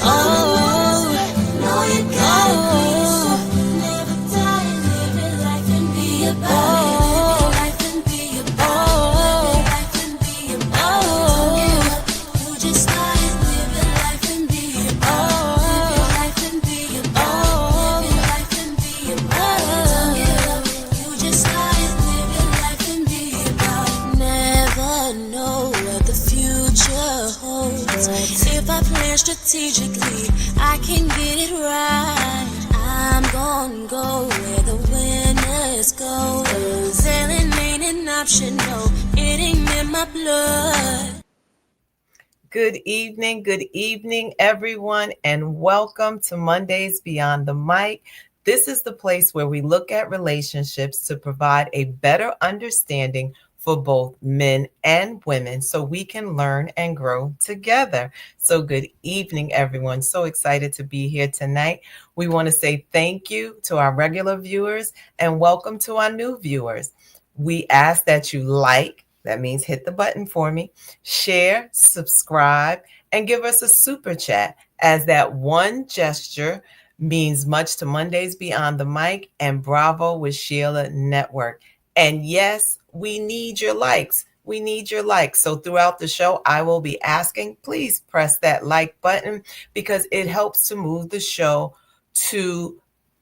Oh, no, you gotta never die and live your life and be about it. Live your life and be about it. Live your life and be about it. You just started. Live your life and be about it. Live your life and be about it. Live your life and be about it. You just started. Live your life and be about it. Never know what the future holds. If I plan strategically, I can get it right. I'm gonna go where the winners go. Sailing ain't an option, no, it ain't in my blood. Good evening, everyone, and welcome to Mondays Beyond the Mic. This is the place where we look at relationships to provide a better understanding for both men and women so we can learn and grow together. So, good evening, everyone. So excited to be here tonight. We want to say thank you to our regular viewers and welcome to our new viewers. We ask that you that means hit the button for me, share, subscribe, and give us a super chat, as that one gesture means much to Mondays Beyond the Mic and Bravo with Sheila Network. And yes, we need your likes. We need your likes. So throughout the show, I will be asking, please press that like button because it helps to move the show to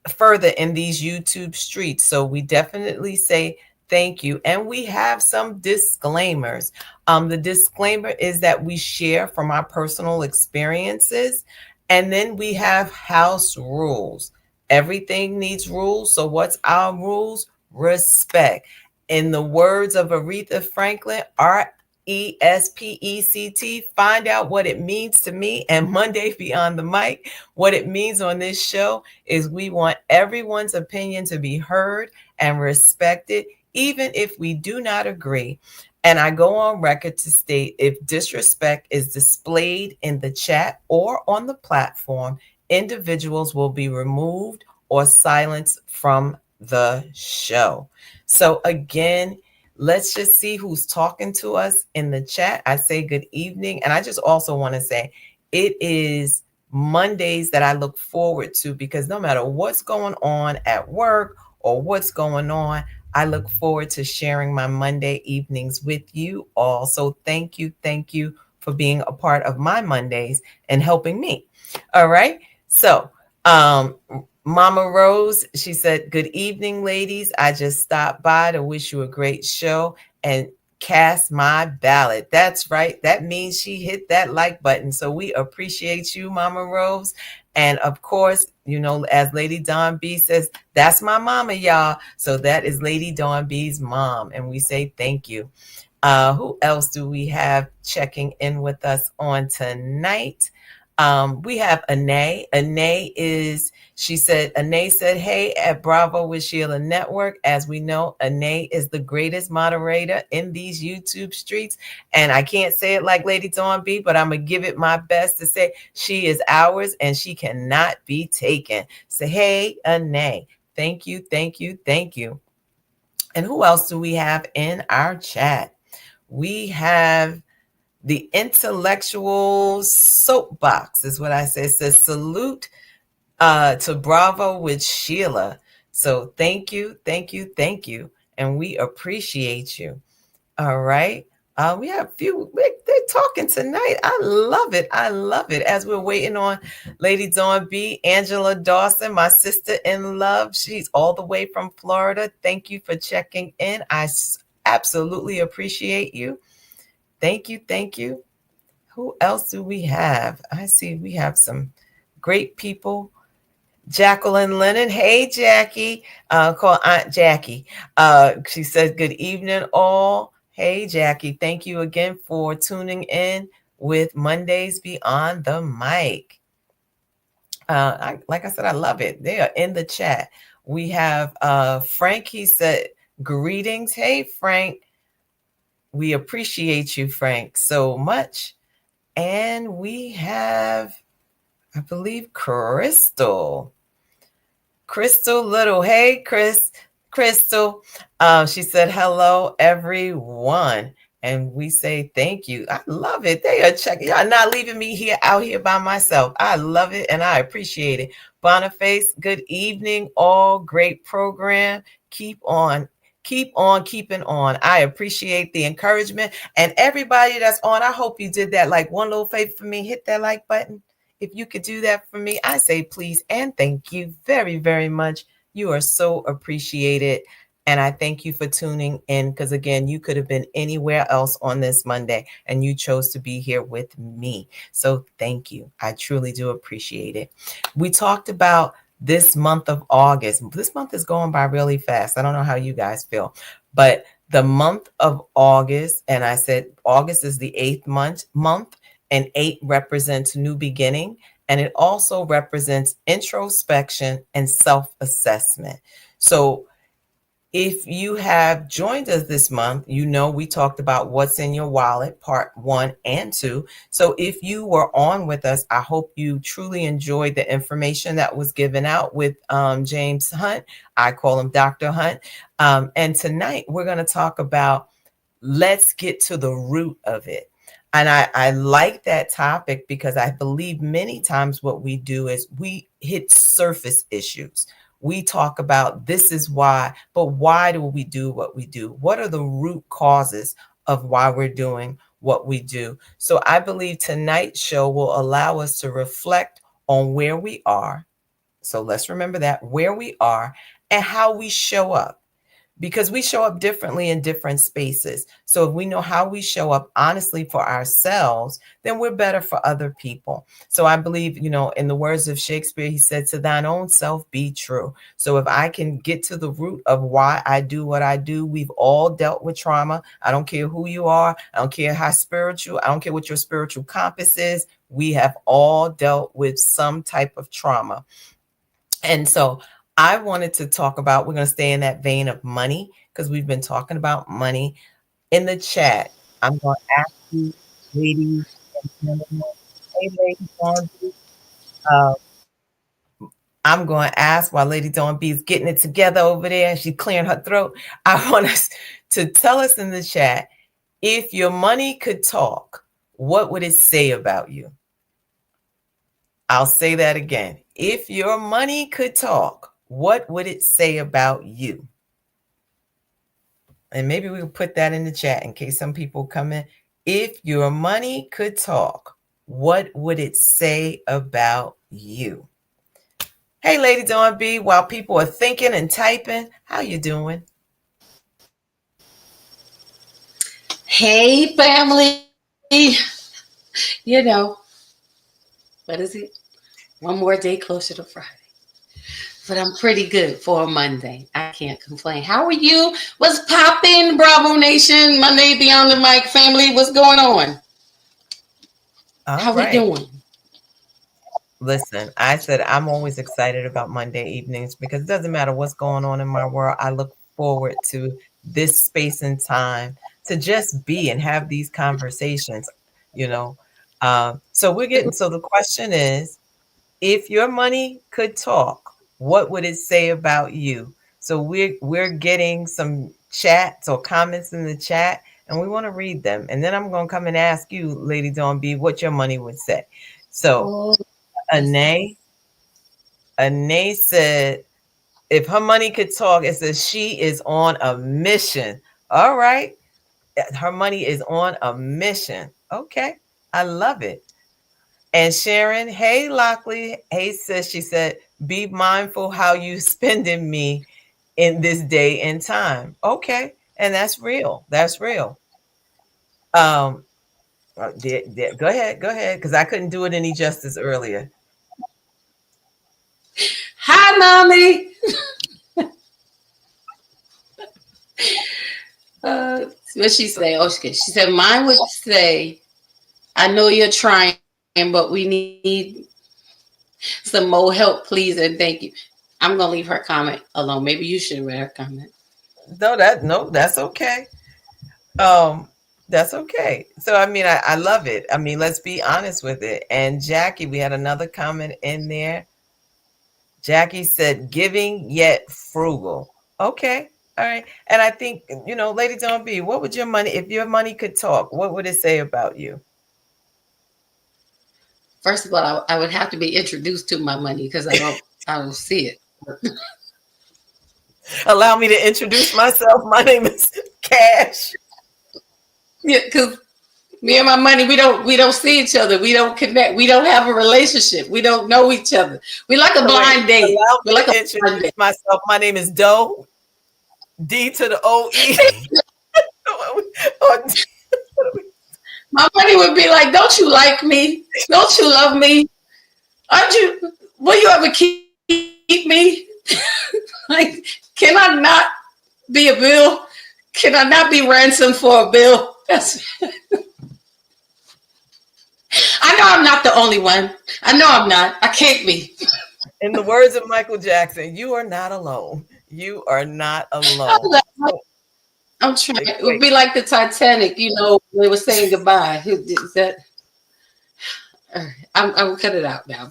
further in these YouTube streets. So we definitely say thank you. And we have some disclaimers. The disclaimer is that we share from our personal experiences. And then we have house rules. Everything needs rules. So what's our rules? Respect. In the words of Aretha Franklin, RESPECT, find out what it means to me. And Monday Beyond the Mic, what it means on this show is we want everyone's opinion to be heard and respected, even if we do not agree. And I go on record to state if disrespect is displayed in the chat or on the platform, individuals will be removed or silenced from the show. So again, let's just see who's talking to us in the chat. I say good evening. And I just also want to say it is Mondays that I look forward to because no matter what's going on at work or what's going on, I look forward to sharing my Monday evenings with you all. So thank you for being a part of my Mondays and helping me. All right. So, Mama Rose, she said, good evening, ladies. I just stopped by to wish you a great show and cast my ballot. That's right. That means she hit that like button. So we appreciate you, Mama Rose. And of course, you know, as Lady Dawn B says, that's my mama, y'all. So that is Lady Dawn B's mom. And we say thank you. Who else do we have checking in with us on tonight? We have Anae. Anae said, hey, at Bravo with Sheila Network. As we know, Anae is the greatest moderator in these YouTube streets. And I can't say it like Lady Dawn B, but I'm going to give it my best to say she is ours and she cannot be taken. So, hey, Anae, thank you. And who else do we have in our chat? We have the intellectual soapbox is what I say. It says salute to Bravo with Sheila. So thank you. And we appreciate you. All right. We have a few, they're talking tonight. I love it. As we're waiting on Lady Dawn B, Angela Dawson, my sister in love. She's all the way from Florida. Thank you for checking in. I absolutely appreciate you. Thank you. Who else do we have? I see we have some great people. Jacqueline Lennon. Hey, Jackie. Call Aunt Jackie. She says, good evening, all. Hey, Jackie. Thank you again for tuning in with Mondays Beyond the Mic. Like I said, I love it. They are in the chat. We have Frank. He said, greetings. Hey, Frank. We appreciate you, Frank, so much. And we have, I believe, Crystal Little. Hey, Crystal. She said, hello, everyone. And we say thank you. I love it. They are checking. Y'all not leaving me here out here by myself. I love it and I appreciate it. Boniface, good evening. All great program. Keep on. Keep on keeping on. I appreciate the encouragement. And everybody that's on, I hope you did that. Like one little favor for me. Hit that like button. If you could do that for me, I say please and thank you very, very much. You are so appreciated. And I thank you for tuning in because, again, you could have been anywhere else on this Monday and you chose to be here with me. So thank you. I truly do appreciate it. We talked about this month of August. This month is going by really fast. I don't know how you guys feel, but the month of August, and I said August is the eighth month, and 8 represents new beginning. And it also represents introspection and self-assessment. So if you have joined us this month, you know we talked about what's in your wallet, part 1 and 2. So if you were on with us, I hope you truly enjoyed the information that was given out with James Hunt. I call him Dr. Hunt. And tonight we're going to talk about let's get to the root of it. And I like that topic because I believe many times what we do is we hit surface issues. We talk about this is why, but why do we do what we do? What are the root causes of why we're doing what we do? So I believe tonight's show will allow us to reflect on where we are. So let's remember that, where we are and how we show up, because we show up differently in different spaces. So if we know how we show up honestly for ourselves, then we're better for other people. So I believe, in the words of Shakespeare, he said, to thine own self be true. So if I can get to the root of why I do what I do, we've all dealt with trauma. I don't care who you are. I don't care how spiritual, I don't care what your spiritual compass is. We have all dealt with some type of trauma. And so I wanted to talk about, we're going to stay in that vein of money because we've been talking about money. In the chat, I'm going to ask you, ladies and gentlemen, hey, Lady Dawn B, I'm going to ask while Lady Dawn B is getting it together over there and she's clearing her throat. I want us to tell us in the chat, if your money could talk, what would it say about you? I'll say that again. If your money could talk, what would it say about you? And maybe we will put that in the chat in case some people come in. If your money could talk, what would it say about you? Hey, Lady Dawn B, while people are thinking and typing, how you doing? Hey, family. What is it? One more day closer to Friday. But I'm pretty good for a Monday. I can't complain. How are you? What's poppin', Bravo Nation? Monday Beyond the Mic family. What's going on? How we doing? Listen, I said I'm always excited about Monday evenings because it doesn't matter what's going on in my world. I look forward to this space and time to just be and have these conversations, you know. So the question is, if your money could talk, what would it say about you? So we're getting some chats or comments in the chat, and we want to read them. And then I'm going to come and ask you, Lady Dawn B, what your money would say. So Anae said, if her money could talk, it says she is on a mission. All right. Her money is on a mission. Okay. I love it. And Sharon, hey, Lockley, hey, sis, she said, be mindful how you spending me in this day and time. Okay. And that's real. That's real. Go ahead. Because I couldn't do it any justice earlier. Hi, Mommy. What she say? Oh, she said, mine would say, I know you're trying, but we need some more help, please, and thank you. I'm going to leave her comment alone. Maybe you should read her comment. No, that's okay. That's okay. So, I mean, I love it. I mean, let's be honest with it. And Jackie, we had another comment in there. Jackie said, giving yet frugal. Okay. All right. And I think, Lady Dawn B, what would your money, if your money could talk, what would it say about you? First of all, I would have to be introduced to my money because I don't see it. Allow me to introduce myself. My name is Cash. Yeah, because me and my money, we don't see each other. We don't connect. We don't have a relationship. We don't know each other. We like a So wait, blind date. allow We me like a to blind introduce date. myself. My name is Doe, D to the O-E. Or My money would be like, "Don't you like me? Don't you love me? Aren't you? Will you ever keep me? Like, can I not be a bill? Can I not be ransom for a bill?" I know I'm not the only one. I know I'm not. I can't be. in the words of Michael Jackson, you are not alone. You are not alone. So, I'm trying. It would wait. be like the Titanic, they were saying goodbye. Who did that? I'm gonna cut it out now.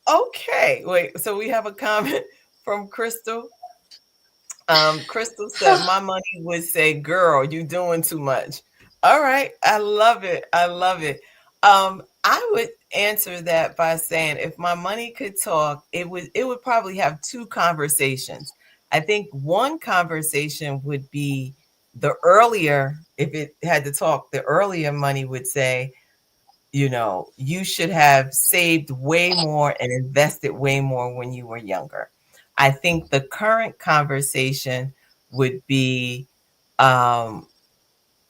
Okay. Wait. So we have a comment from Crystal. Crystal said, Oh, my money would say, girl, you doing too much. All right. I love it. I love it. I would answer that by saying if my money could talk, it would probably have two conversations. I think one conversation would be the earlier, if it had to talk, the earlier money would say, you should have saved way more and invested way more when you were younger. I think the current conversation would be um,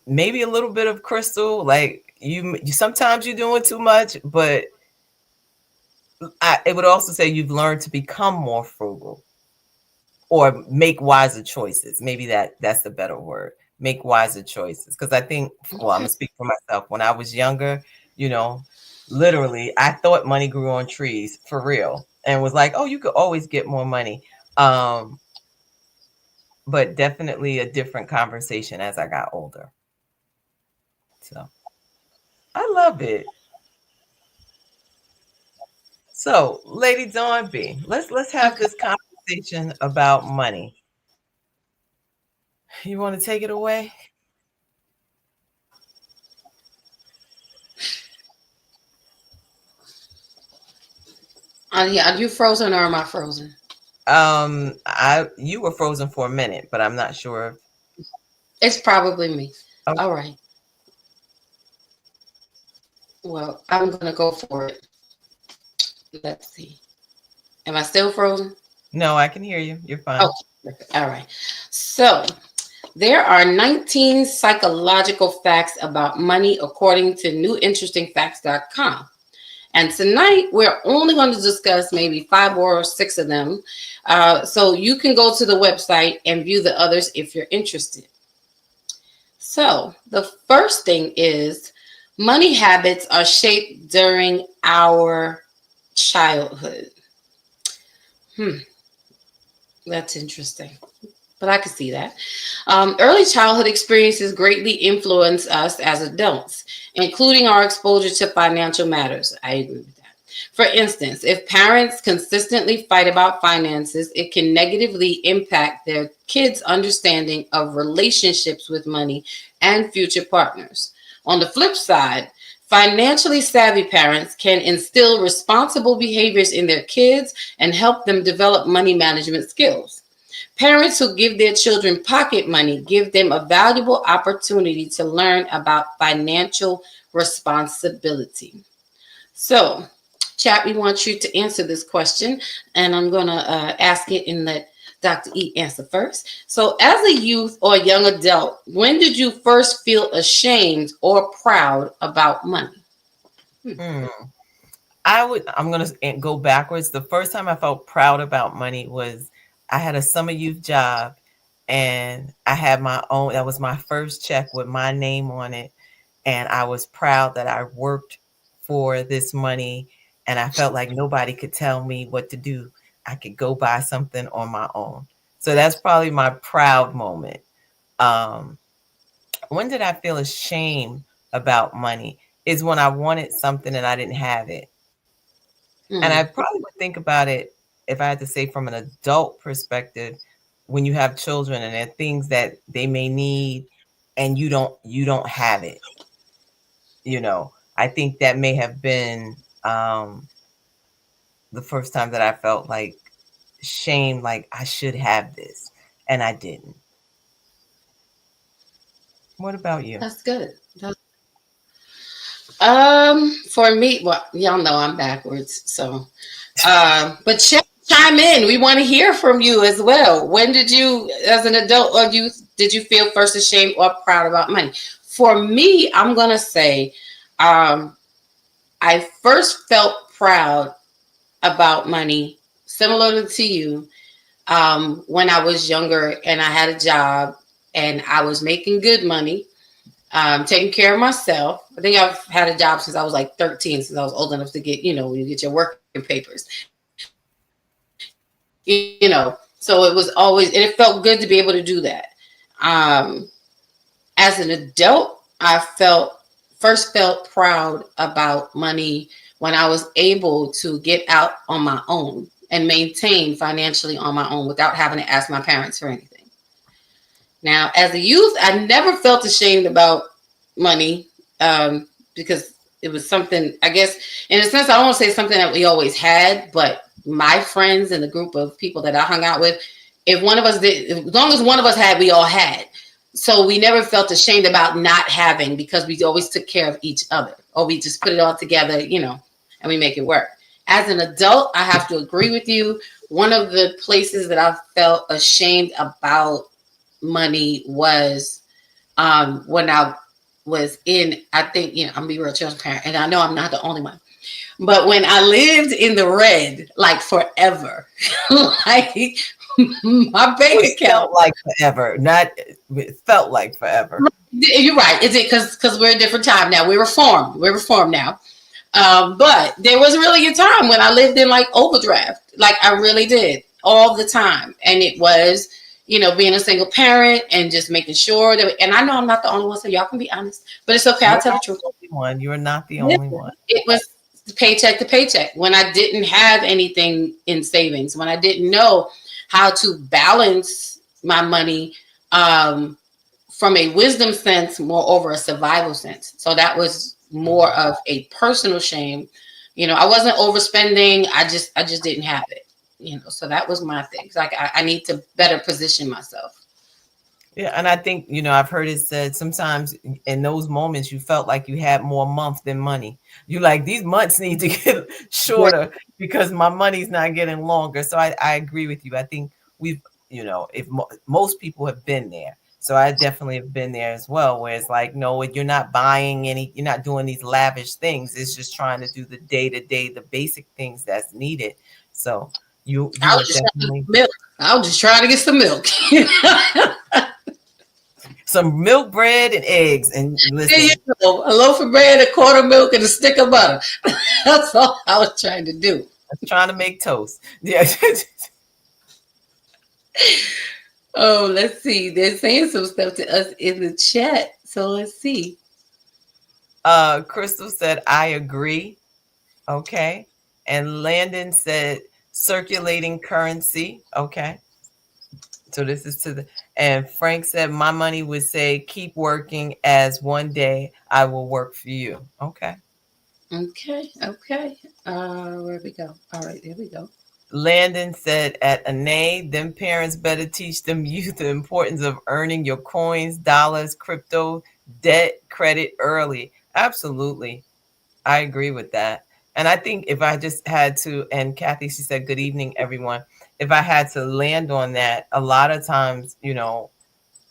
maybe a little bit of Crystal, like sometimes you're doing too much, but it would also say you've learned to become more frugal or make wiser choices. Maybe that's the better word. Make wiser choices. Because I think, well, I'm okay. gonna speak for myself. When I was younger, you know, literally, I thought money grew on trees for real, and was like, oh, you could always get more money. Um, but definitely a different conversation as I got older. So I love it. So, Lady Dawn B, let's have Okay. this conversation about money. You want to take it away? Yeah, are you frozen or am I frozen? I you were frozen for a minute, but I'm not sure. It's probably me. Oh, All right. Well, I'm gonna go for it. Let's see. Am I still frozen? no, I can hear you. You're Okay. fine. Perfect. All right. So there are 19 psychological facts about money according to newinterestingfacts.com. And tonight we're only going to discuss maybe 5 or 6 of them. So you can go to the website and view the others if you're interested. So the first thing is money habits are shaped during our childhood. Hmm, that's interesting. But I can see that. Early childhood experiences greatly influence us as adults, including our exposure to financial matters. I agree with that. For instance, if parents consistently fight about finances, it can negatively impact their kids' understanding of relationships with money and future partners. On the flip side, financially savvy parents can instill responsible behaviors in their kids and help them develop money management skills. Parents who give their children pocket money give them a valuable opportunity to learn about financial responsibility. So, chat, we want you to answer this question, and I'm going to ask it and let Dr. E answer first. So, as a youth or young adult, when did you first feel ashamed or proud about money? Hmm. Hmm. I'm gonna go backwards. The first time I felt proud about money was I had a summer youth job, and I had my own. That was my first check with my name on it, and I was proud that I worked for this money, and I felt like nobody could tell me what to do. I could go buy something on my own. So that's probably my proud moment. Um, when did I feel ashamed about money? Is when I wanted something and I didn't have it. And I Hmm. probably would think about it if I had to say from an adult perspective. when you have children and there are things that they may need and you don't have it, you know. I think that may have been the first time that I felt like shame, like I should have this and I didn't. What about you? That's good. For me, well, y'all know I'm backwards, so but chime in. We want to hear from you as well. When did you, as an adult or youth, did you feel first ashamed or proud about money? For me, I'm gonna say, um, I first felt proud about money, similar to you, when I was younger and I had a job and I was making good money, taking care of myself. I think I've had a job since I was like 13, since I was old enough to get, when you get your working papers, so it was always, and it felt good to be able to do that. Um, as an adult, first felt proud about money when I was able to get out on my own and maintain financially on my own without having to ask my parents for anything. Now, as a youth, I never felt ashamed about money, because it was something, I guess, in a sense, I don't want to say something that we always had, but my friends and the group of people that I hung out with, if one of us did, as long as one of us had, we all had. So we never felt ashamed about not having because we always took care of each other, or we just put it all together, and we make it work. As an adult, I have to agree with you. One of the places that I felt ashamed about money was, when I was in, I think, I'm gonna be real transparent, and I know I'm not the only one, but when I lived in the red, like forever, like my bank It account. felt like forever, not it felt like forever. You're right. Is it because we're a different time now? We're reformed. We're reformed now. But there was really a time when I lived in like overdraft. Like I really did all the time. And it was, being a single parent and just making sure that, and I know I'm not the only one, so y'all can be honest, but it's okay. I'll You're tell the not truth. the only one. You're not the only one. It was paycheck to paycheck when I didn't have anything in savings, when I didn't know how to balance my money, from a wisdom sense, more over a survival sense. So that was more of a personal shame. I wasn't overspending. I just didn't have it. So that was my thing. It's like I need to better position myself. Yeah, and I think, I've heard it said sometimes in those moments you felt like you had more month than money. You like these months need to get Yeah. shorter because my money's not getting longer. So I agree with you. I think we've, if most people have been there. So I definitely have been there as well, where it's like, no, you're not buying you're not doing these lavish things. It's just trying to do the day to day, the basic things that's needed. So I you are was just trying to definitely get milk. I was just trying to get some milk. some milk, bread, and eggs. And There you listen, go. A loaf of bread, a quart of milk, and a stick of butter. That's all I was trying to do. trying to make toast. Yeah. Oh, let's see. They're saying some stuff to us in the chat. So let's see. Crystal said, I agree. Okay. And Landon said, circulating currency. Okay. So this is to the, and Frank said, my money would say, keep working as one day I will work for you. Okay. Okay, okay. Where we go? All right, there we go. Landon said, at Anae, them parents better teach them youth the importance of earning your coins, dollars, crypto, debt, credit early. Absolutely. I agree with that. And I think if I just had to, and Kathy, she said, good evening, everyone. If I had to land on that, a lot of times,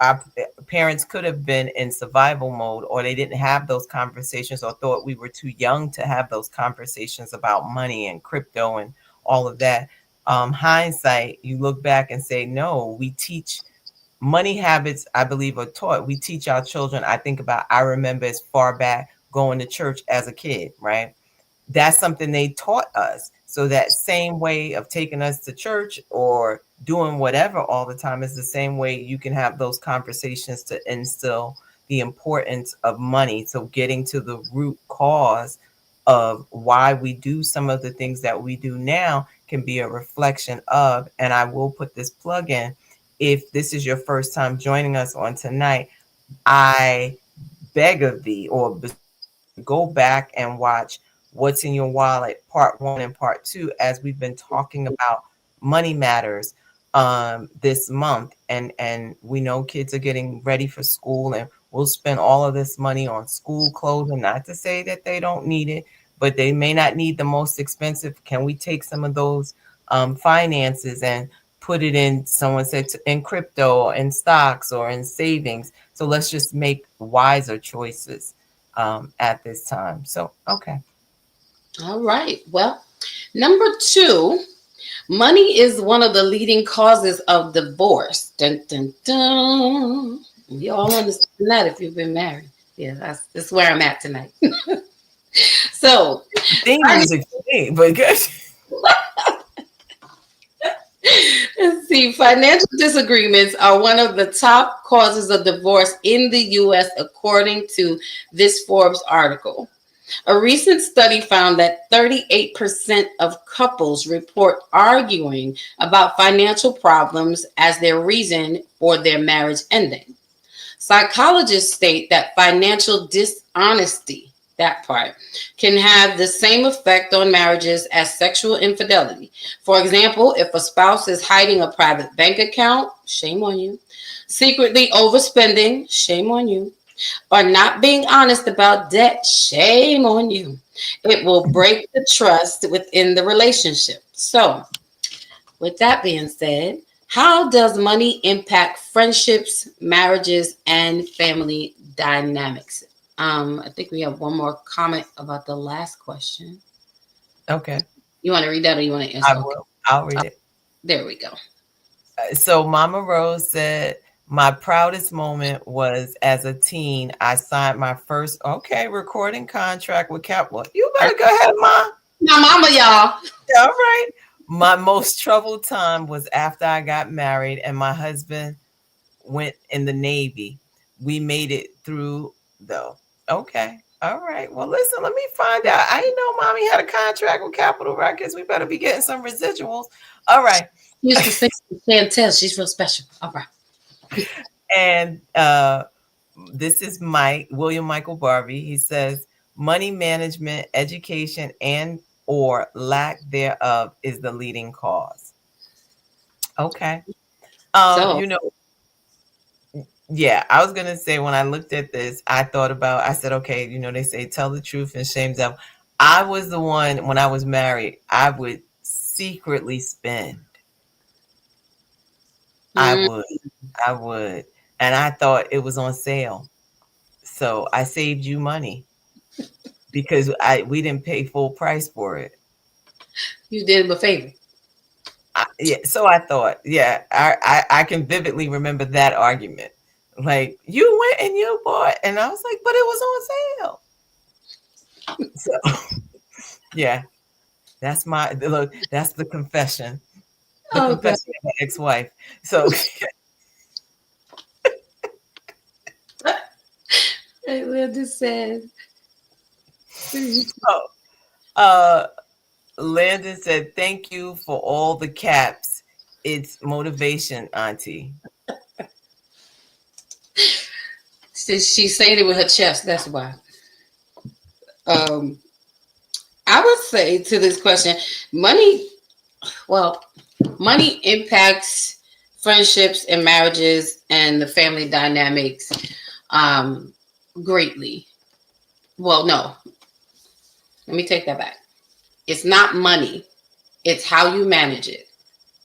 our parents could have been in survival mode, or they didn't have those conversations, or thought we were too young to have those conversations about money and crypto and all of that. Hindsight, you look back and say, no, we teach money habits, I believe, are taught. We teach our children. I remember as far back going to church as a kid, right? That's something they taught us. So that same way of taking us to church or doing whatever all the time is the same way you can have those conversations to instill the importance of money. So getting to the root cause of why we do some of the things that we do now can be a reflection of, and I will put this plug in, if this is your first time joining us on tonight, I beg of thee or beseech you to go back and watch What's in Your Wallet, part one and part two, as we've been talking about money matters this month. And we know kids are getting ready for school, and we'll spend all of this money on school clothes. And not to say that they don't need it, but they may not need the most expensive. Can we take some of those finances and put it in, someone said, in crypto or in stocks or in savings? So let's just make wiser choices at this time. So, okay. All right. Well, number two, money is one of the leading causes of divorce. Dun, dun, dun. You all understand that if you've been married. Yeah, that's where I'm at tonight. So, Theme music for me, but good. let's see, financial disagreements are one of the top causes of divorce in the US, according to this Forbes article. A recent study found that 38% of couples report arguing about financial problems as their reason for their marriage ending. Psychologists state that financial dishonesty, that part, can have the same effect on marriages as sexual infidelity. For example, if a spouse is hiding a private bank account, shame on you. Secretly overspending, shame on you. Or not being honest about debt, shame on you. It will break the trust within the relationship. So, with that being said, how does money impact friendships, marriages, and family dynamics? I think we have one more comment about the last question. Okay. You want to read that or you want to answer? I will. I'll read it. There we go. So Mama Rose said, my proudest moment was as a teen. I signed my first recording contract with Capital. You better go ahead, Ma. My mama, y'all. All right. My most troubled time was after I got married and my husband went in the Navy. We made it through though. Okay. All right. Well, listen, let me find out. I didn't know Mommy had a contract with Capitol Records. We better be getting some residuals. All right. Used to sing Chantel. She's real special. All right. And this is William Michael Barbie. He says, money management, education, and or lack thereof is the leading cause. Okay. You know, yeah, I was going to say, when I looked at this, I said, okay, you know, they say tell the truth and shame devil. I was the one, when I was married, I would secretly spend. I would. And I thought it was on sale. So I saved you money because we didn't pay full price for it. You did him a favor. Yeah. So I thought, yeah, I can vividly remember that argument. Like, you went and you bought, and I was like, but it was on sale. So yeah, that's that's the confession. The confession of my ex-wife. So Linda said. Landon said, thank you for all the caps. It's motivation, Auntie. She's saying it with her chest. That's why. I would say to this question, money impacts friendships and marriages and the family dynamics greatly. Well, no. Let me take that back. It's not money. It's how you manage it.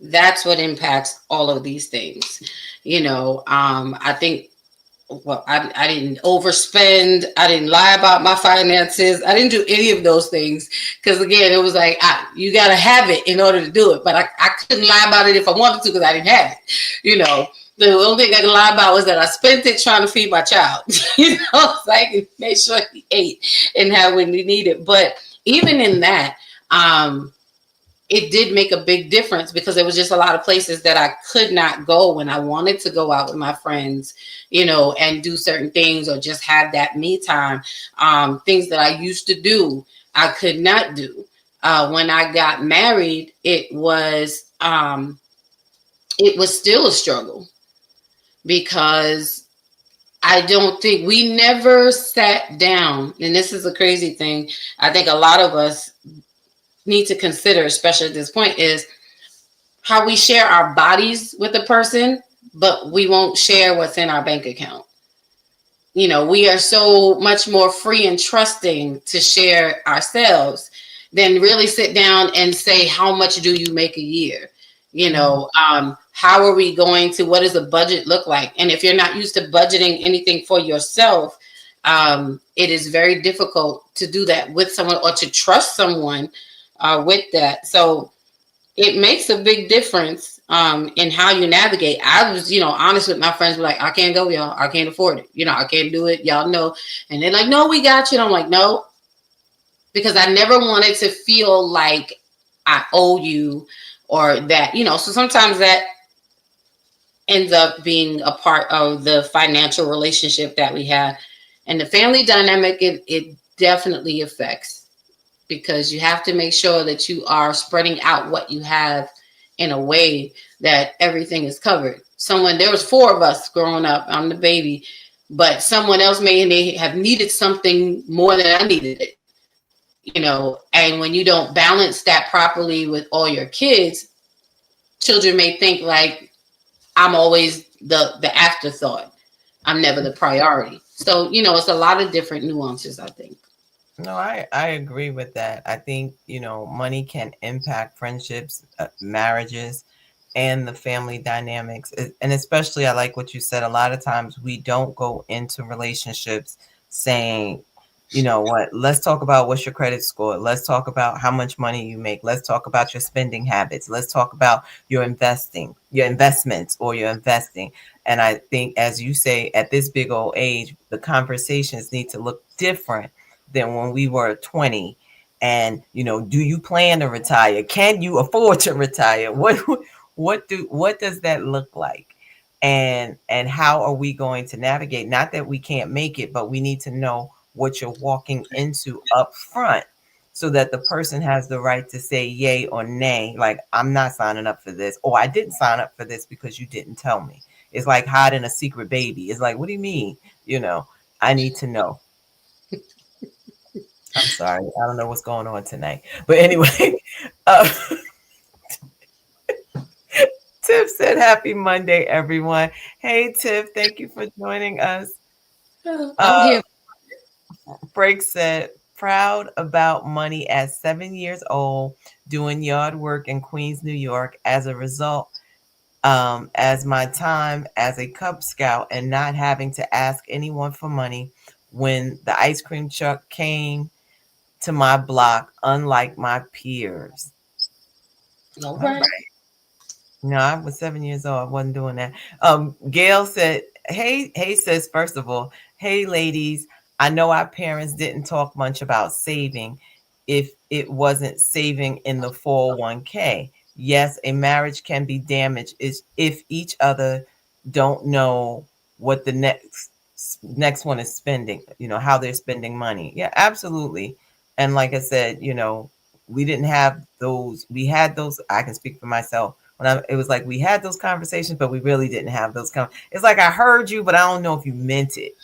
That's what impacts all of these things. You know, I think, I didn't overspend. I didn't lie about my finances. I didn't do any of those things. Because again, it was like, you got to have it in order to do it. But I couldn't lie about it if I wanted to because I didn't have it. You know, the only thing I could lie about was that I spent it trying to feed my child. You know, so I could make sure he ate and had what he needed. But even in that, it did make a big difference because there was just a lot of places that I could not go when I wanted to go out with my friends, you know, and do certain things or just have that me time. Things that I used to do, I could not do. When I got married, it was it was still a struggle because I don't think we never sat down. And this is a crazy thing. I think a lot of us need to consider, especially at this point, is how we share our bodies with a person, but we won't share what's in our bank account. You know, we are so much more free and trusting to share ourselves than really sit down and say, how much do you make a year? You know, how are we going to, what does a budget look like? And if you're not used to budgeting anything for yourself, it is very difficult to do that with someone or to trust someone with that. So it makes a big difference in how you navigate. I was, honest with my friends, like, I can't go, y'all. I can't afford it. I can't do it. Y'all know. And they're like, no, we got you. And I'm like, no, because I never wanted to feel like I owe you or that, so sometimes that ends up being a part of the financial relationship that we have. And the family dynamic, it definitely affects, because you have to make sure that you are spreading out what you have in a way that everything is covered. There was 4 of us growing up. I'm the baby, but someone else may have needed something more than I needed it, and when you don't balance that properly with all your kids, children may think like, I'm always the afterthought. I'm never the priority. So, it's a lot of different nuances, I think. No, I agree with that. I think, money can impact friendships, marriages, and the family dynamics. And especially, I like what you said. A lot of times we don't go into relationships saying, what, let's talk about what's your credit score. Let's talk about how much money you make. Let's talk about your spending habits. Let's talk about your investments or your investing. And I think, as you say, at this big old age, the conversations need to look different than when we were 20. And, do you plan to retire? Can you afford to retire? What does that look like? And how are we going to navigate? Not that we can't make it, but we need to know what you're walking into up front, so that the person has the right to say yay or nay. Like, I'm not signing up for this, or I didn't sign up for this because you didn't tell me. It's like hiding a secret baby. It's like, what do you mean? I need to know. I'm sorry. I don't know what's going on tonight. But anyway, uh, Tiff said, happy Monday, everyone. Hey, Tiff, thank you for joining us. I'm here. Frank said, proud about money at 7 years old, doing yard work in Queens, New York. As a result, as my time as a Cub Scout and not having to ask anyone for money when the ice cream truck came to my block, unlike my peers. All All right. right. No, I was 7 years old. I wasn't doing that. Gail said, hey, sis, first of all, hey, ladies, I know our parents didn't talk much about saving if it wasn't saving in the 401k. Yes, a marriage can be damaged if each other don't know what the next one is spending, how they're spending money. Yeah, absolutely. And like I said, we didn't have those. We had those. I can speak for myself. It was like we had those conversations, but we really didn't have those. It's like I heard you, but I don't know if you meant it.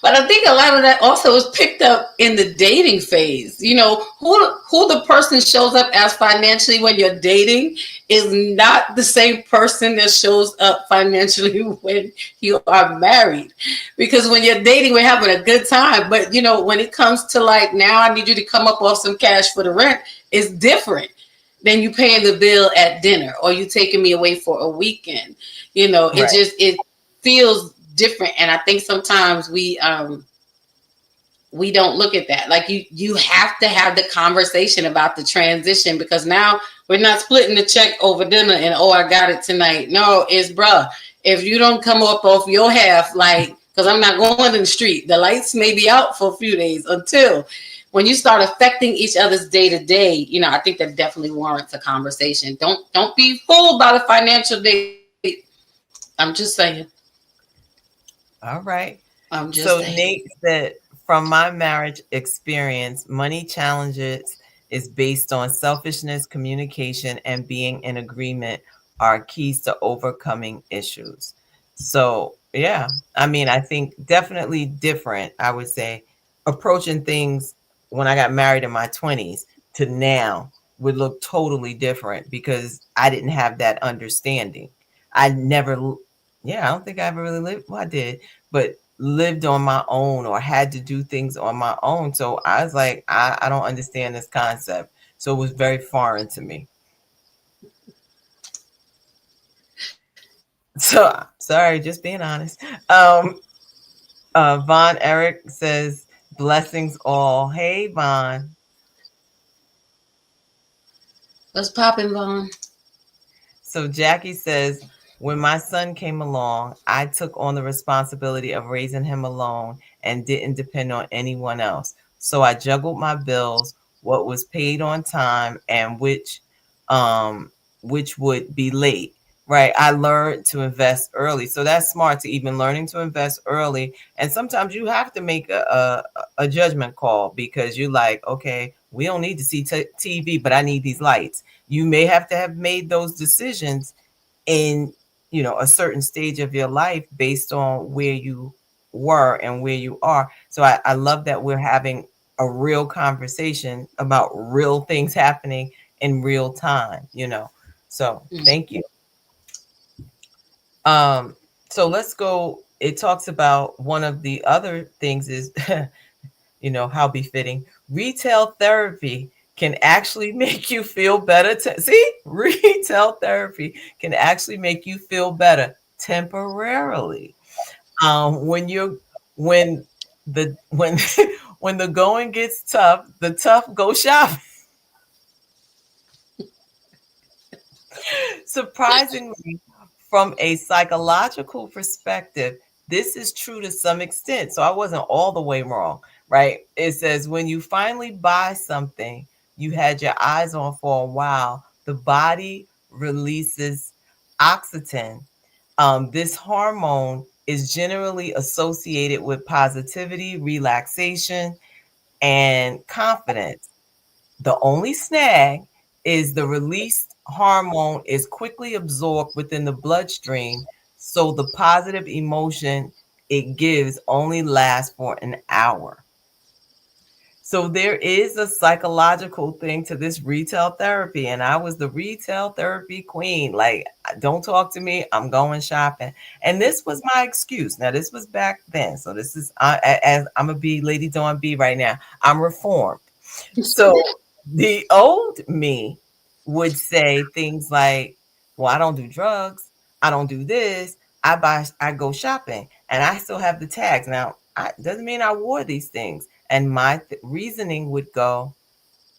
But I think a lot of that also is picked up in the dating phase. Who the person shows up as financially when you're dating is not the same person that shows up financially when you are married. Because when you're dating, we're having a good time. But, when it comes to like, now I need you to come up off some cash for the rent, it's different than you paying the bill at dinner or you taking me away for a weekend. Right. It feels different. And I think sometimes we don't look at that. Like you have to have the conversation about the transition, because now we're not splitting the check over dinner and, oh, I got it tonight. No, it's bruh, if you don't come up off your half, like, because I'm not going to the street, the lights may be out for a few days until when you start affecting each other's day to day, I think that definitely warrants a conversation. Don't be fooled by the financial date. I'm just saying. All right. I'm just So saying. Nate said, from my marriage experience, money challenges is based on selfishness, communication, and being in agreement are keys to overcoming issues. So, yeah, I mean, I think definitely different, I would say, approaching things when I got married in my 20s to now would look totally different because I didn't have that understanding. I never, yeah, I don't think I ever really lived, well, I did, but lived on my own or had to do things on my own. So I was like, I don't understand this concept. So it was very foreign to me. So sorry, just being honest. Von Eric says, blessings all. Hey, Von. What's popping, Vaughn? So Jackie says, when my son came along, I took on the responsibility of raising him alone and didn't depend on anyone else. So I juggled my bills, what was paid on time and um which would be late. Right. I learned to invest early. So that's smart to even learning to invest early. And sometimes you have to make a judgment call because you're like, okay, we don't need to see TV, but I need these lights. You may have to have made those decisions in, a certain stage of your life based on where you were and where you are. So I love that we're having a real conversation about real things happening in real time. So thank you. um so let's go. It talks about one of the other things is how befitting. Retail therapy can actually make you feel better. See, retail therapy can actually make you feel better temporarily. When you're when when when the going gets tough, the tough go shopping. Surprisingly, from a psychological perspective, this is true to some extent. So I wasn't all the way wrong, right? It says when you finally buy something you had your eyes on for a while, the body releases oxytocin. This hormone is generally associated with positivity, relaxation, and confidence. The only snag is the released hormone is quickly absorbed within the bloodstream, so the positive emotion it gives only lasts for an hour. So there is a psychological thing to this retail therapy, and I was the retail therapy queen. Like, don't talk to me, I'm going shopping. And this was my excuse. Now, this was back then. So this is, as I'm gonna be Lady Dawn B right now, I'm reformed. So the old me would say things like, well, I don't do drugs. I don't do this. I go shopping and I still have the tags. Now, doesn't mean I wore these things. And my reasoning would go,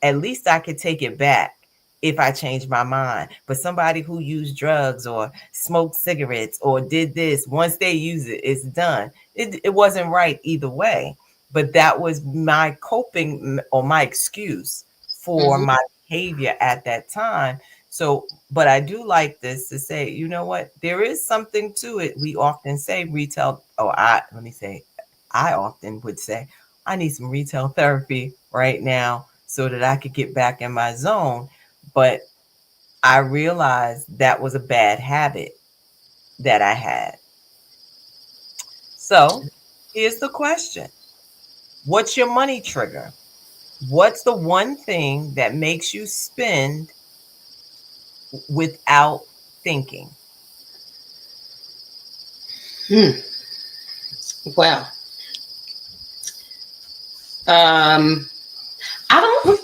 at least I could take it back if I changed my mind. But somebody who used drugs or smoked cigarettes or did this, once they use it, it's done. It wasn't right either way. But that was my coping or my excuse for Mm-hmm. my behavior at that time. So, but I do like this to say, you know what? There is something to it. We often say retail, let me say, I often would say, I need some retail therapy right now so that I could get back in my zone. But I realized that was a bad habit that I had. So here's the question. What's your money trigger? What's the one thing that makes you spend without thinking? Well, I don't,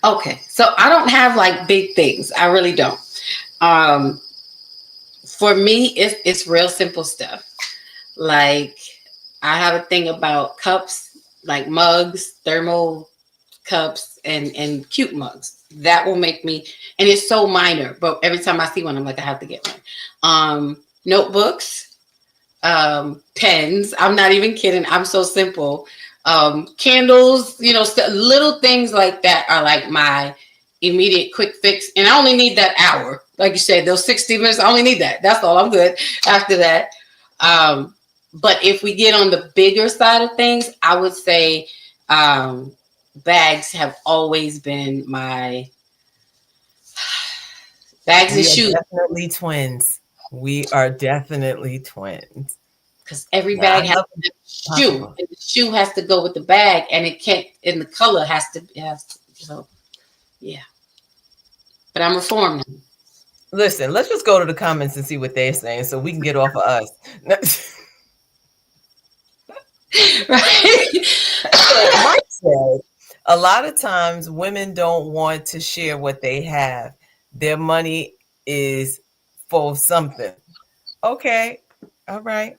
okay, so I don't have like big things. I really don't. Um, for me, it's real simple stuff. Like, I have a thing about cups, like mugs, thermal cups, and cute mugs. That will make me, and it's so minor, but every time I see one, I'm like, I have to get one. Notebooks, pens. I'm not even kidding. I'm so simple. Candles, little things like that are like my immediate quick fix. And I only need that hour. Like you said, those 60 minutes, I only need that. That's all. I'm good after that. Um, But if we get on the bigger side of things, I would say um, bags have always been my bags and We are shoes, definitely twins. We are definitely twins. because every Now I bag has love a shoe, possible. and the shoe has to go with the bag, and it can't, and the color has to, so yeah. But I'm reformed now. Listen, let's just go to the comments and see what they're saying so we can get off of us. So Right? Mike said, a lot of times women don't want to share what they have. Their money is for something. Okay. All right.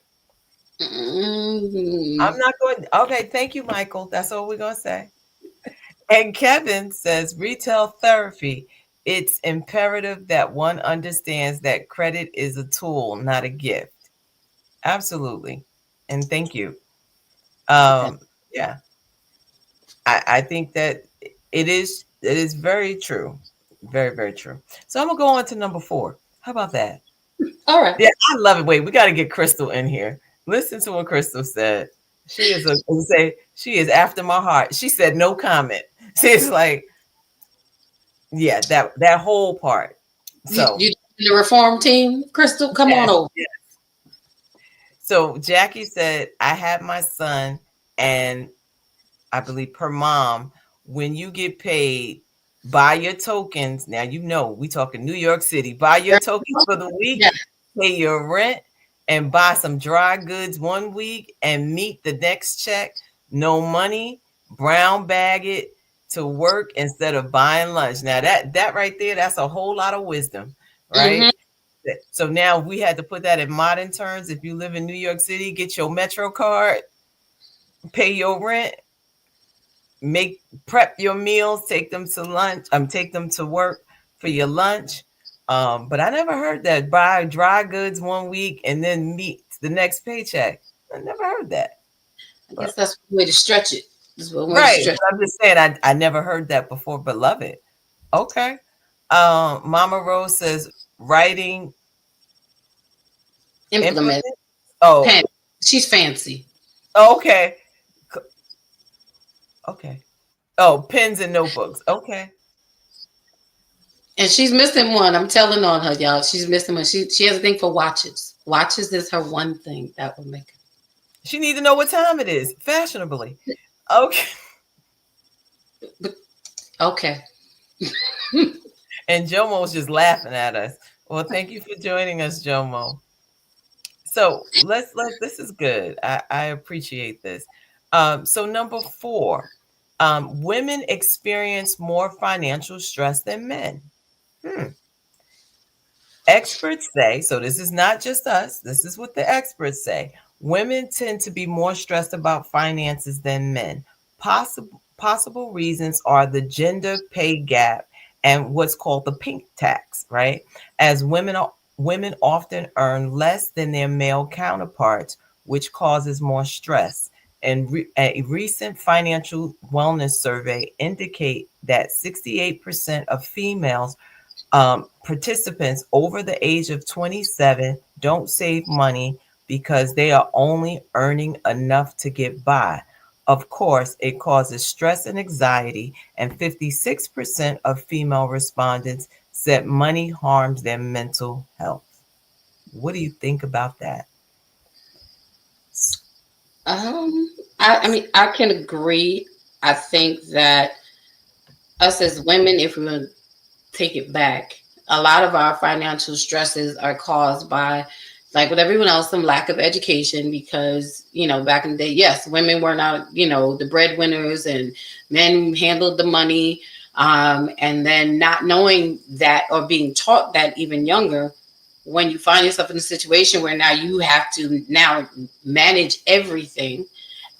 I'm Mm, not going. Okay. Thank you, Michael. That's all we're going to say. And Kevin says, retail therapy. It's imperative that one understands that credit is a tool, not a gift. Absolutely. And thank you. that- Um, yeah. I think that it is very true. Very, very true. So I'm gonna go on to number 4. How about that? all right. Yeah, I love it. Wait, we gotta get Crystal in here. Listen to what Crystal said. She is after my heart. She said no comment. She's like, yeah, that whole part. So You in the reform team, Crystal? Come on yes, over. yes. So Jackie said, I had my son, and I believe per mom, when you get paid, buy your tokens. Now, we talking New York City. Buy your tokens for the week, Yeah. pay your rent, and buy some dry goods one week and meet the next check. No money, brown bag it to work instead of buying lunch. Now that right there, that's a whole lot of wisdom, Mm-hmm. right? So now we had to put that in modern terms. If you live in New York City, get your Metro card, pay your rent, make prep your meals, take them to lunch, take them to work for your lunch. But I never heard that buy dry goods one week and then meet the next paycheck. I never heard that. I guess But, that's one way to stretch it. That's one way to right. stretch. But I'm just saying I never heard that before, but love it. Okay. Mama Rose says writing Implement. implement. Oh, Pen. She's fancy. okay. Okay. Oh, pens and notebooks. Okay. And she's missing one. I'm telling on her, y'all. She's missing one. She has a thing for watches. Watches is her one thing that will make She need to know what time it is fashionably. Okay. her. But okay. And Jomo's just laughing at us. Well, thank you for joining us, Jomo. So let's this is good. I appreciate this. So number 4, women experience more financial stress than men. Hmm. Experts say, so this is not just us, this is what the experts say. Women tend to be more stressed about finances than men. Possible reasons are the gender pay gap and what's called the pink tax, right? As women often earn less than their male counterparts, which causes more stress. And a recent financial wellness survey indicate that 68% of females participants over the age of 27 don't save money because they are only earning enough to get by. Of course, it causes stress and anxiety, and 56% of female respondents said money harms their mental health. What do you think about that? I mean, I can agree. I think that us as women, if we want to take it back, a lot of our financial stresses are caused by, like with everyone else, some lack of education. Because back in the day, yes, women were not the breadwinners, and men handled the money. And then not knowing that, or being taught that even younger, when you find yourself in a situation where now you have to now manage everything,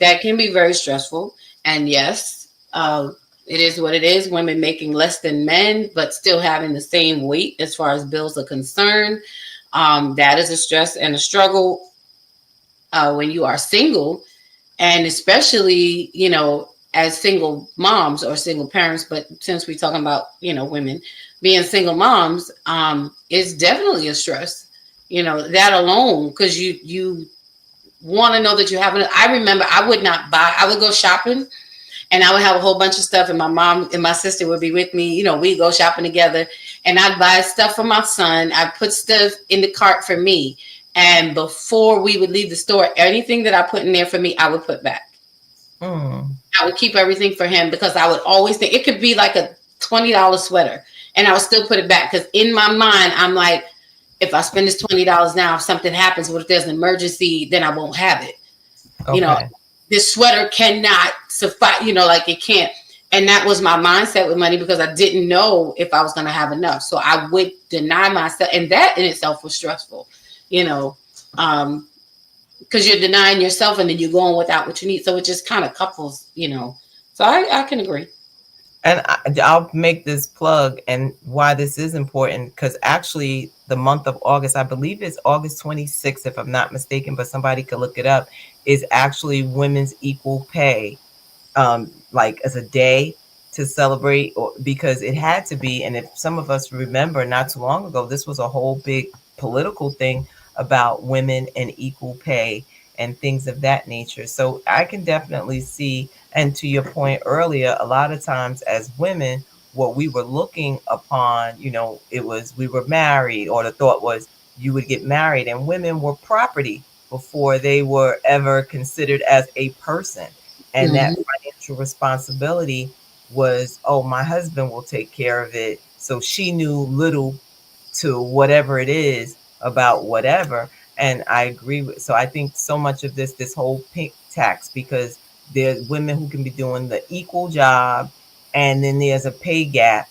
that can be very stressful. And yes, it is what it is. Women making less than men, but still having the same weight as far as bills are concerned. That is a stress and a struggle when you are single, and especially as single moms or single parents. But since we're talking about women being single moms, it's definitely a stress. That alone, because you want to know that you have it. I remember I would not buy. I would go shopping, and I would have a whole bunch of stuff, and my mom and my sister would be with me. We'd go shopping together, and I'd buy stuff for my son. I'd put stuff in the cart for me, and before we would leave the store, anything that I put in there for me, I would put back. Mm. I would keep everything for him because I would always think it could be like a $20 sweater, and I would still put it back because in my mind, I'm like, if I spend this $20 now, if something happens, what if there's an emergency, then I won't have it. Okay. This sweater cannot suffice, like it can't. And that was my mindset with money because I didn't know if I was going to have enough. So I would deny myself. And that in itself was stressful, because you're denying yourself and then you're going without what you need. So it just kind of couples. So I can agree. And I'll make this plug and why this is important, because actually the month of August, I believe it's August 26th, if I'm not mistaken, but somebody could look it up, is actually Women's Equal Pay, like as a day to celebrate, or because it had to be. And if some of us remember, not too long ago, this was a whole big political thing about women and equal pay and things of that nature. So I can definitely see, and to your point earlier, a lot of times as women, what we were looking upon, it was we were married, or the thought was you would get married, and women were property before they were ever considered as a person. And that Mm-hmm. financial responsibility was, oh, my husband will take care of it. So she knew little to whatever it is about whatever. And I agree with, so I think so much of this whole pink tax, because there's women who can be doing the equal job, and then there's a pay gap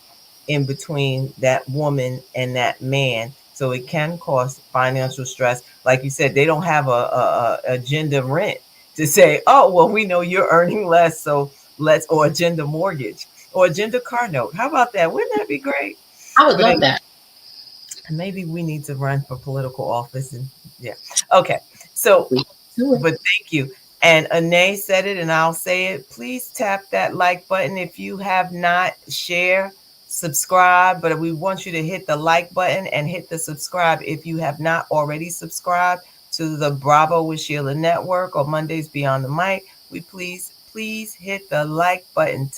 in between that woman and that man. So it can cause financial stress. Like you said, they don't have a gender rent to say, oh, well, we know you're earning less, so let's, or a gender mortgage or a gender car note. How about that? Wouldn't that be great? I would But love that. maybe we need to run for political office. And yeah. Okay. So, Do it. but thank you. And Anae said it, and I'll say it. Please tap that like button if you have not. Share, subscribe. But we want you to hit the like button and hit the subscribe if you have not already subscribed to the Bravo with Sheila Network or Mondays Beyond the Mic. We please hit the like button.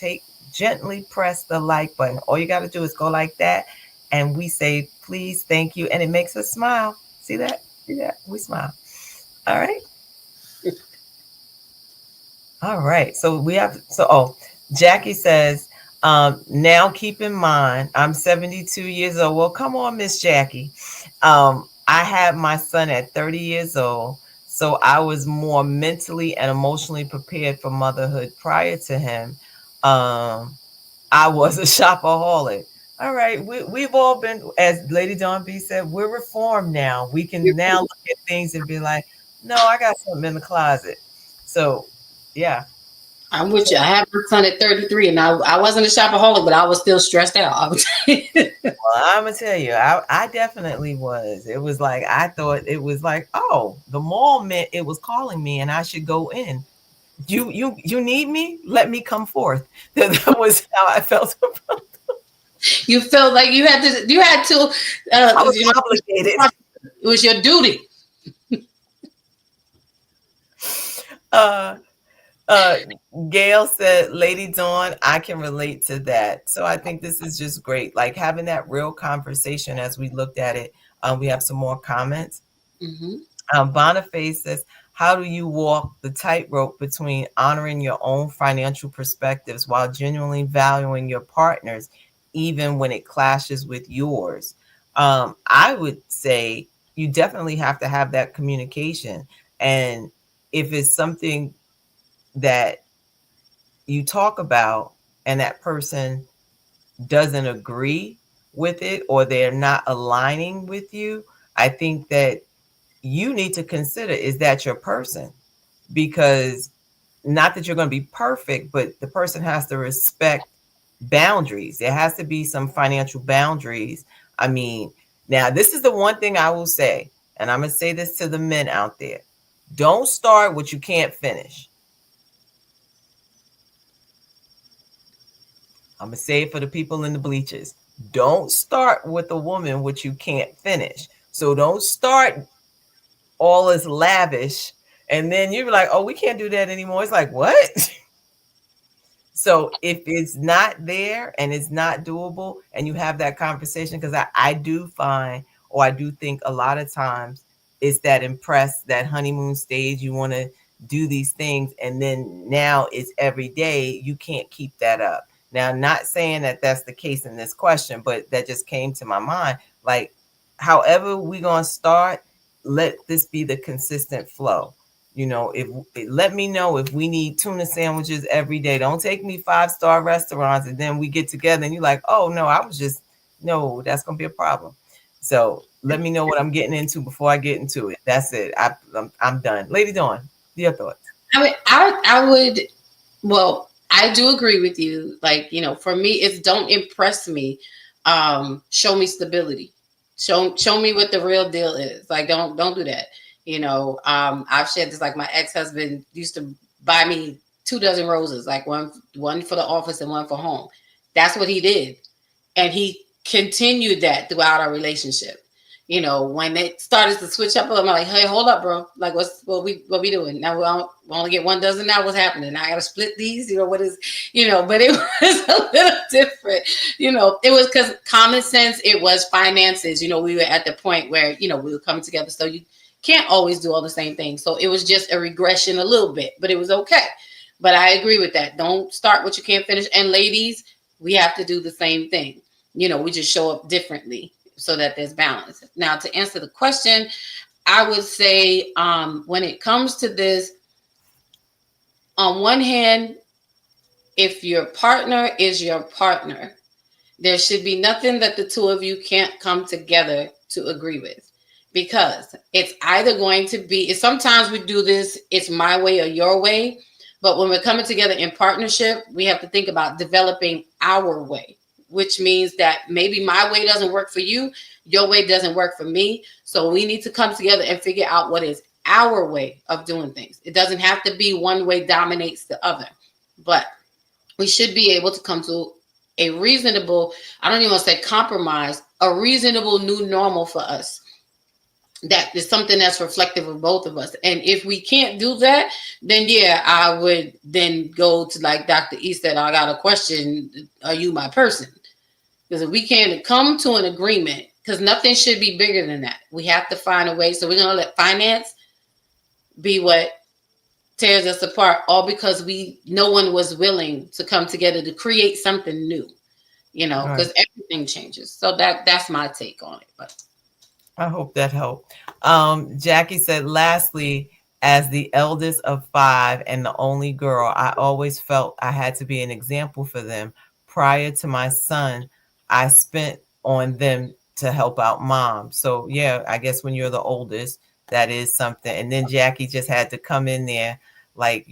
Gently press the like button. All you got to do is go like that, and we say please, thank you, and it makes us smile. See that? See that? We smile. All right. All right. So we have, Jackie says, now keep in mind, I'm 72 years old. Well, come on, Miss Jackie. I had my son at 30 years old. So I was more mentally and emotionally prepared for motherhood prior to him. I was a shopaholic. All right. We've all been, as Lady Dawn B said, we're reformed now. We can now look at things and be like, no, I got something in the closet. So, yeah. I'm with you. I have my son at 33, and I wasn't a shopaholic, but I was still stressed out. Well, I'm gonna tell you, I definitely was. It was like I thought it was like, oh, the mall meant it was calling me, and I should go in. You need me? Let me come forth. That was how I felt. You felt like you had to. I was obligated. It was your duty. Uh, uh, Gail said, Lady Dawn, I can relate to that. So I think this is just great, like having that real conversation as we looked at it. We have some more comments. Mm-hmm. Boniface says, how do you walk the tightrope between honoring your own financial perspectives while genuinely valuing your partner's, even when it clashes with yours? I would say you definitely have to have that communication. And if it's something that you talk about and that person doesn't agree with it, or they're not aligning with you, I think that you need to consider, is that your person? Because not that you're going to be perfect, but the person has to respect boundaries. There has to be some financial boundaries. I mean, now this is the one thing I will say, and I'm going to say this to the men out there. Don't start what you can't finish. I'm going to say it for the people in the bleachers. Don't start with a woman what you can't finish. So don't start all as lavish And then you're like, oh, we can't do that anymore. It's like, what? So if it's not there and it's not doable and you have that conversation, because I do find, or I do think a lot of times it's that impress, that honeymoon stage, you want to do these things. And then now it's every day, you can't keep that up. Now, not saying that that's the case in this question, but that just came to my mind. Like, however we going to start, let this be the consistent flow. If let me know if we need tuna sandwiches every day. Don't take me 5-star restaurants and then we get together and you're like, oh no, I was just no, that's gonna be a problem. So let me know what I'm getting into before I get into it. That's it. I'm done. Lady Dawn, your thoughts? I would. Well, I do agree with you. Like, for me, it's don't impress me. Show me stability. Show me what the real deal is. Like, don't do that. I've shared this. Like, my ex-husband used to buy me 2 dozen roses, like one for the office and one for home. That's what he did, and he continued that throughout our relationship. When it started to switch up, I'm like, hey, hold up, bro. Like, what we doing now? We only get 1 dozen now. What's happening? I got to split these. What is, but it was a little different. It was because common sense. It was finances. We were at the point where we were coming together, so you can't always do all the same things. So it was just a regression a little bit, but it was okay. But I agree with that. Don't start what you can't finish. And ladies, we have to do the same thing. We just show up differently so that there's balance. Now, to answer the question, I would say when it comes to this, on one hand, if your partner is your partner, there should be nothing that the two of you can't come together to agree with, because it's either going to be, sometimes we do this, it's my way or your way. But when we're coming together in partnership, we have to think about developing our way, which means that maybe my way doesn't work for you, your way doesn't work for me. So we need to come together and figure out what is our way of doing things. It doesn't have to be one way dominates the other, but we should be able to come to a reasonable, I don't even want to say compromise, a reasonable new normal for us. That is something that's reflective of both of us. And if we can't do that, then yeah, I would then go to, like Dr. E said, I got a question. Are you my person? Because if we can't come to an agreement, because nothing should be bigger than that. We have to find a way. So we're going to let finance be what tears us apart, all because no one was willing to come together to create something new, because everything changes. So that's my take on it. But I hope that helped. Jackie said, lastly, as the eldest of 5 and the only girl, I always felt I had to be an example for them. Prior to my son, I spent on them to help out mom. So, yeah, I guess when you're the oldest, that is something. And then Jackie just had to come in there, like,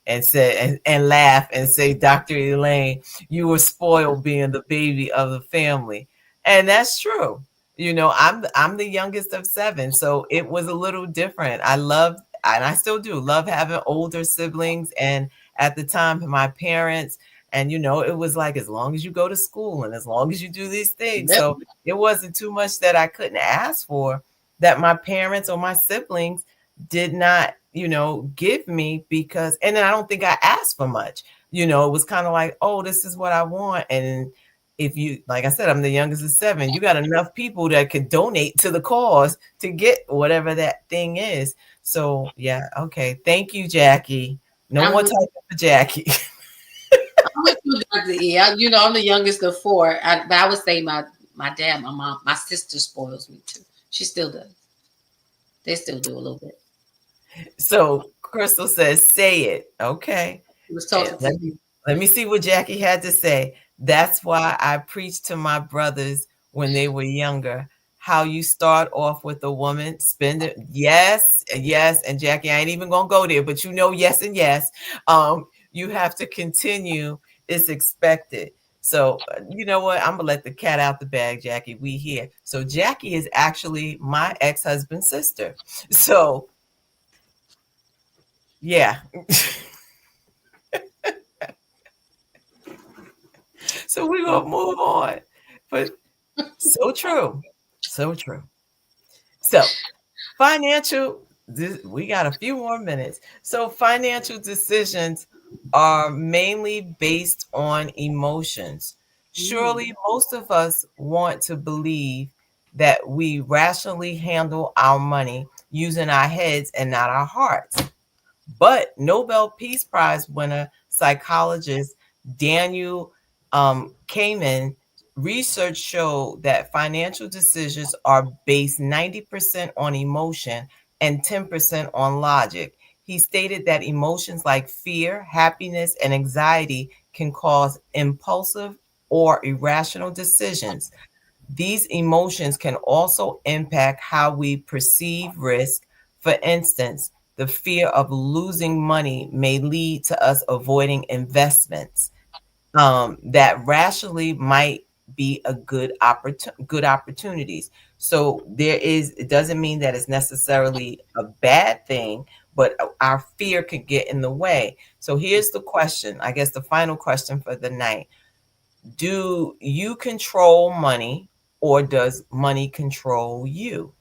and say and laugh and say, Dr. Elaine, you were spoiled being the baby of the family. And that's true. I'm the youngest of 7, so it was a little different. I loved, and I still do love having older siblings. And at the time, my parents, and it was like, as long as you go to school and as long as you do these things. yep. So it wasn't too much that I couldn't ask for that my parents or my siblings did not, give me, because, and then I don't think I asked for much. It was kind of like, oh, this is what I want. And if you, like I said, I'm the youngest of 7, you got enough people that could donate to the cause to get whatever that thing is. So yeah, okay. Thank you, Jackie. No more typing for Jackie. I'm with you, Dr. E. I'm the youngest of 4. But I would say my dad, my mom, my sister spoils me too. She still does. They still do a little bit. So Crystal says, say it. Okay. He was talking to me. Let me see what Jackie had to say. That's why I preached to my brothers when they were younger. How you start off with a woman, spend it. Yes, yes. And Jackie, I ain't even gonna go there, but yes and yes. You have to continue. It's expected. So you know what? I'm gonna let the cat out the bag, Jackie. We here. So Jackie is actually my ex-husband's sister. So yeah. So we're gonna move on. But so true. So true. So financial we got a few more minutes. So financial decisions are mainly based on emotions. Mm. Surely most of us want to believe that we rationally handle our money using our heads and not our hearts. But Nobel Peace Prize winner psychologist Daniel Kahneman research showed that financial decisions are based 90% on emotion and 10% on logic. He stated that emotions like fear, happiness, and anxiety can cause impulsive or irrational decisions. These emotions can also impact how we perceive risk. For instance, the fear of losing money may lead to us avoiding investments that rationally might be a good opportunities. So it doesn't mean that it's necessarily a bad thing, but our fear could get in the way. So here's the question, I guess the final question for the night. Do you control money or does money control you?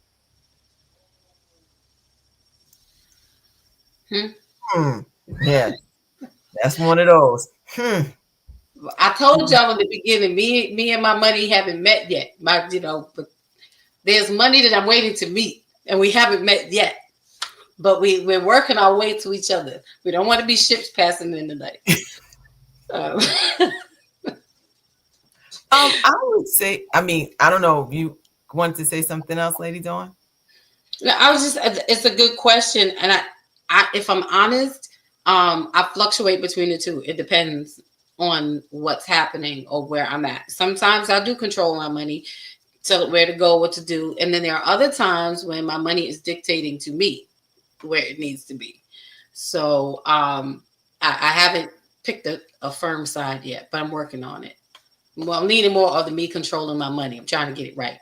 Hmm. Hmm. Yeah, that's one of those. Hmm. I told y'all in the beginning, me and my money haven't met yet. But there's money that I'm waiting to meet, and we haven't met yet. But we're working our way to each other. We don't want to be ships passing in the night. Um, I would say, I mean, I don't know if you wanted to say something else, Lady Dawn. no, I was just, it's a good question. And if I'm honest, I fluctuate between the two. It depends on what's happening or where I'm at. Sometimes I do control my money, tell it where to go, what to do. And then there are other times when my money is dictating to me where it needs to be. So I haven't picked a firm side yet, but I'm working on it. Well, I'm leaning more of the me controlling my money. I'm trying to get it right.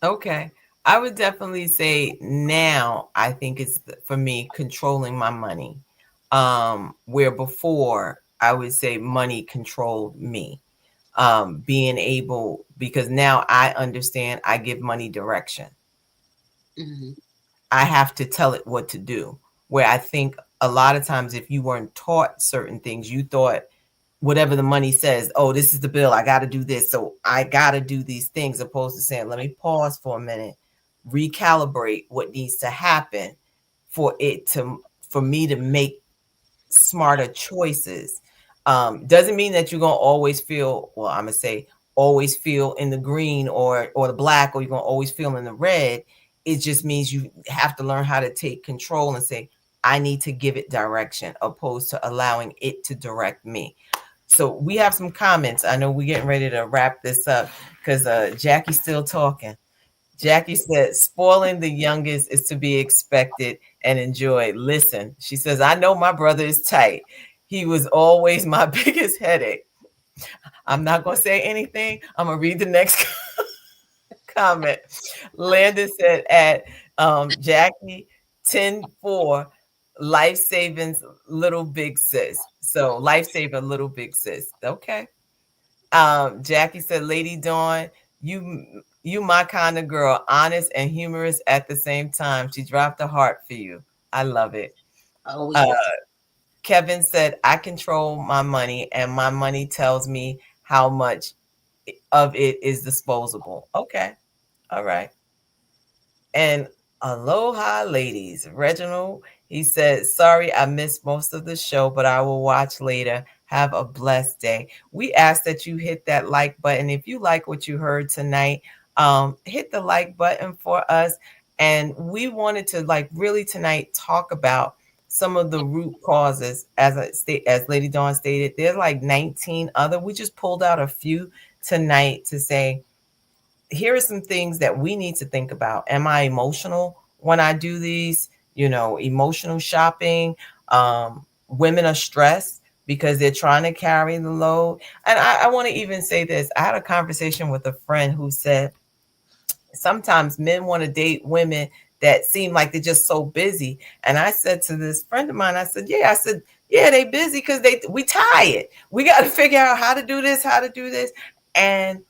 Okay. I would definitely say now I think it's for me controlling my money. Where before I would say money controlled me. Being able, because now I understand, I give money direction. Hmm. I have to tell it what to do. Where I think a lot of times, if you weren't taught certain things, you thought whatever the money says, oh, this is the bill, I got to do this. So I got to do these things, opposed to saying, let me pause for a minute, recalibrate what needs to happen for me to make smarter choices. Doesn't mean that you're gonna always feel, well, I'm gonna say always feel in the green or the black, or you're gonna always feel in the red. It just means you have to learn how to take control and say, I need to give it direction, opposed to allowing it to direct me. So we have some comments. I know we're getting ready to wrap this up because Jackie's still talking. Jackie said, spoiling the youngest is to be expected and enjoyed. Listen, she says, I know my brother is tight. He was always my biggest headache. I'm not going to say anything. I'm going to read the next comment. Landon said, at Jackie 10-4, life savings, little big sis. So, life saver, little big sis. Okay. Jackie said, Lady Dawn, you my kind of girl, honest and humorous at the same time. She dropped a heart for you. I love it. Oh, Uh, yes. Kevin said, I control my money and my money tells me how much of it is disposable. Okay. All right. And aloha, ladies. Reginald, he said, sorry, I missed most of the show, but I will watch later. Have a blessed day. We ask that you hit that like button. If you like what you heard tonight, hit the like button for us. And we wanted to like really tonight talk about some of the root causes. As Lady Dawn stated, there's like 19 other. We just pulled out a few tonight to say, here are some things that we need to think about. Am I emotional when I do these? Emotional shopping. Women are stressed because they're trying to carry the load. And I want to even say this. I had a conversation with a friend who said sometimes men want to date women that seem like they're just so busy. And I said to this friend of mine, yeah, they busy because we tired. We got to figure out how to do this, how to do this. And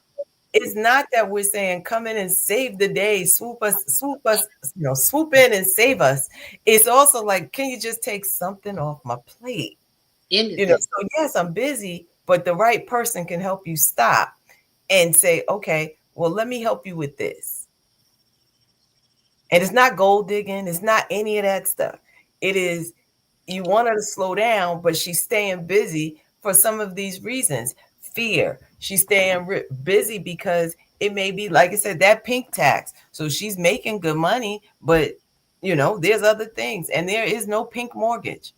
It's not that we're saying come in and save the day, swoop us, swoop in and save us. It's also like, can you just take something off my plate? Anything. So yes, I'm busy, but the right person can help you stop and say, okay, well, let me help you with this. And it's not gold digging, it's not any of that stuff. It is, you want her to slow down, but she's staying busy for some of these reasons. Fear. She's staying busy because it may be, like I said, that pink tax. So she's making good money, but there's other things, and there is no pink mortgage.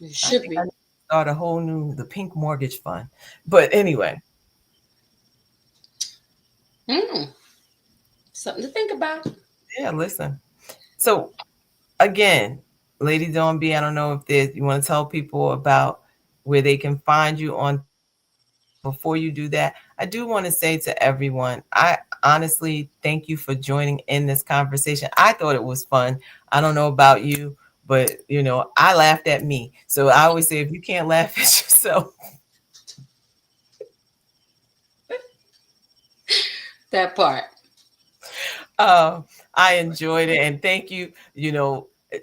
It I should think I be. need to start a whole new the pink mortgage fund. But anyway, Mm, something to think about. yeah, listen. So again, Lady Dawn B, I don't know if there's, you want to tell people about where they can find you on. Before you do that, I do want to say to everyone, I honestly thank you for joining in this conversation. I thought it was fun. I don't know about you, but I laughed at me. So I always say, if you can't laugh at yourself, That part. I enjoyed it, and thank you.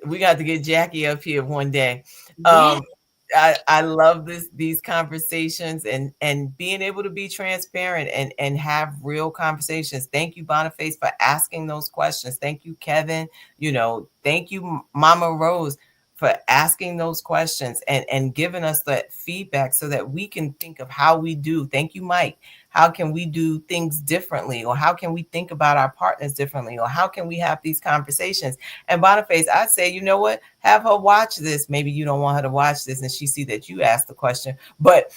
We got to get Jackie up here one day. Yeah. I love these conversations, and being able to be transparent and have real conversations. Thank you, Boniface, for asking those questions. Thank you, Kevin. Thank you, Mama Rose, for asking those questions and giving us that feedback so that we can think of how we do. Thank you, Mike. How can we do things differently, or how can we think about our partners differently, or how can we have these conversations? And Boniface, I say, you know what? Have her watch this. Maybe you don't want her to watch this and she see that you asked the question, but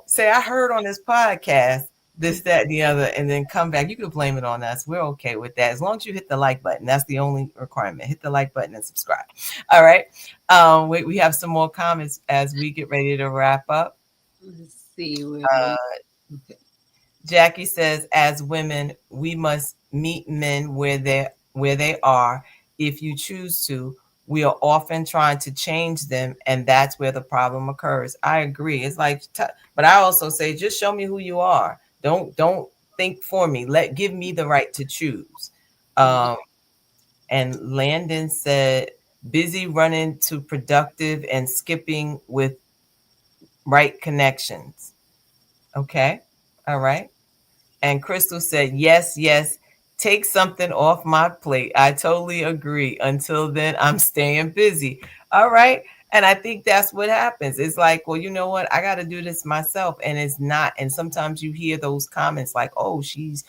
say, I heard on this podcast this, that, and the other, and then come back. You can blame it on us. We're okay with that. As long as you hit the like button. That's the only requirement. Hit the like button and subscribe. All right. We have some more comments as we get ready to wrap up. Let's see where Uh, okay. Jackie says, as women, we must meet men where they are. If you choose to, we are often trying to change them, and that's where the problem occurs. I agree. It's like, but I also say, just show me who you are. Don't think for me. Give me the right to choose. Mhm. And Landon said, busy running to productive and skipping with right connections. Okay. All right. And Crystal said, yes, yes, take something off my plate. I totally agree. Until then, I'm staying busy. All right. And I think that's what happens. It's like, well, you know what? I got to do this myself. And it's not. And sometimes you hear those comments like, oh, she's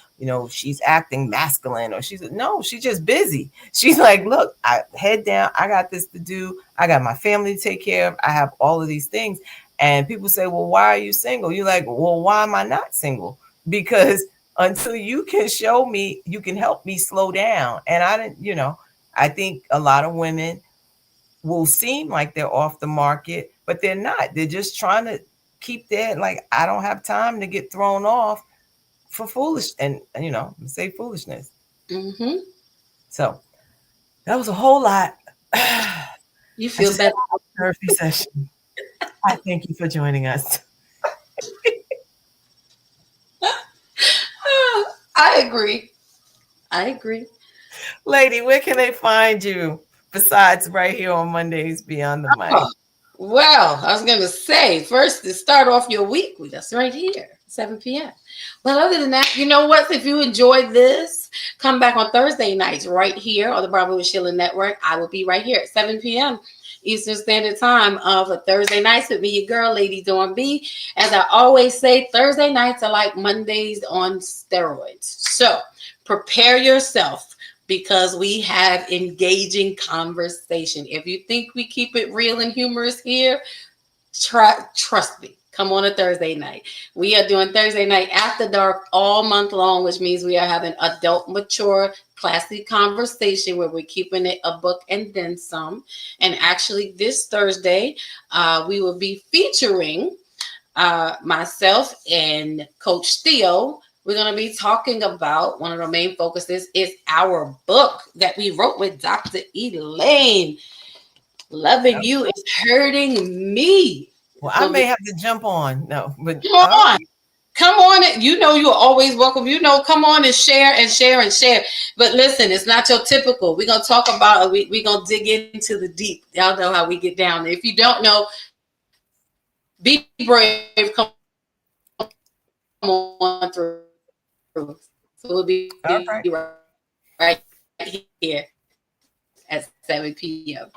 acting masculine, or no, she's just busy. She's like, look, head down. I got this to do. I got my family to take care of. I have all of these things. And people say, well, why are you single? You're like, well, why am I not single? Because until you can show me, you can help me slow down. And I think a lot of women will seem like they're off the market, but they're not. They're just trying to keep their, like, I don't have time to get thrown off for foolish and say foolishness. Mhm. So that was a whole lot. I You feel just had better. a therapy session. I thank you for joining us. I agree. I agree. Lady, where can they find you besides right here on Mondays Beyond the Mic? Oh, well, I was gonna say first to start off your week with us right here, 7 p.m. But other than that, you know what? If you enjoyed this, come back on Thursday nights right here on the Bravo with Sheila Network. I will be right here at 7 p.m. Eastern Standard Time for Thursday nights with me, your girl, Lady Dawn B. As I always say, Thursday nights are like Mondays on steroids. So prepare yourself because we have engaging conversation. If you think we keep it real and humorous here, trust me. Come on a Thursday night. We are doing Thursday night after dark all month long, which means we are having adult, mature, classy conversation where we're keeping it a book and then some. And actually, this Thursday, we will be featuring myself and Coach Theo. We're going to be talking about one of the main focuses is our book that we wrote with Dr. Elaine. Loving you is hurting me. Well, It's I going to may be, have to jump on. No, but come all on. right. Come on, you know you're always welcome. You know, come on and share and share and share. But listen, it's not your typical. We're gonna talk about we're gonna dig into the deep. Y'all know how we get down. If you don't know, be brave. Come on through. So we'll be right here at 7 All p.m. right.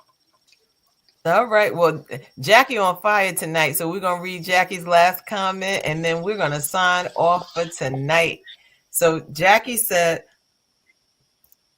All right. Well, Jackie on fire tonight. So we're going to read Jackie's last comment and then we're going to sign off for tonight. So Jackie said,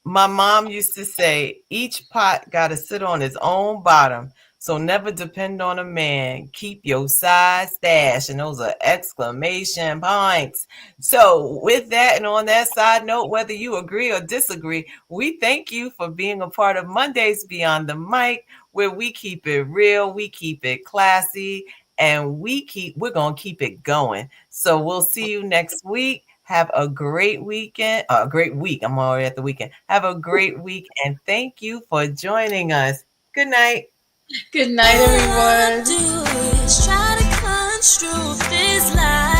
my mom used to say, each pot got to sit on its own bottom. So never depend on a man. Keep your side stash. And those are exclamation points. So with that and on that side note, whether you agree or disagree, we thank you for being a part of Mondays Beyond the Mic, where we keep it real, we keep it classy, and we're going to keep it going. So we'll see you next week. Have a great weekend, a great week. I'm already at the weekend. Have a great week, and thank you for joining us. Good night. Good night, All I everyone. do is try to construe this life.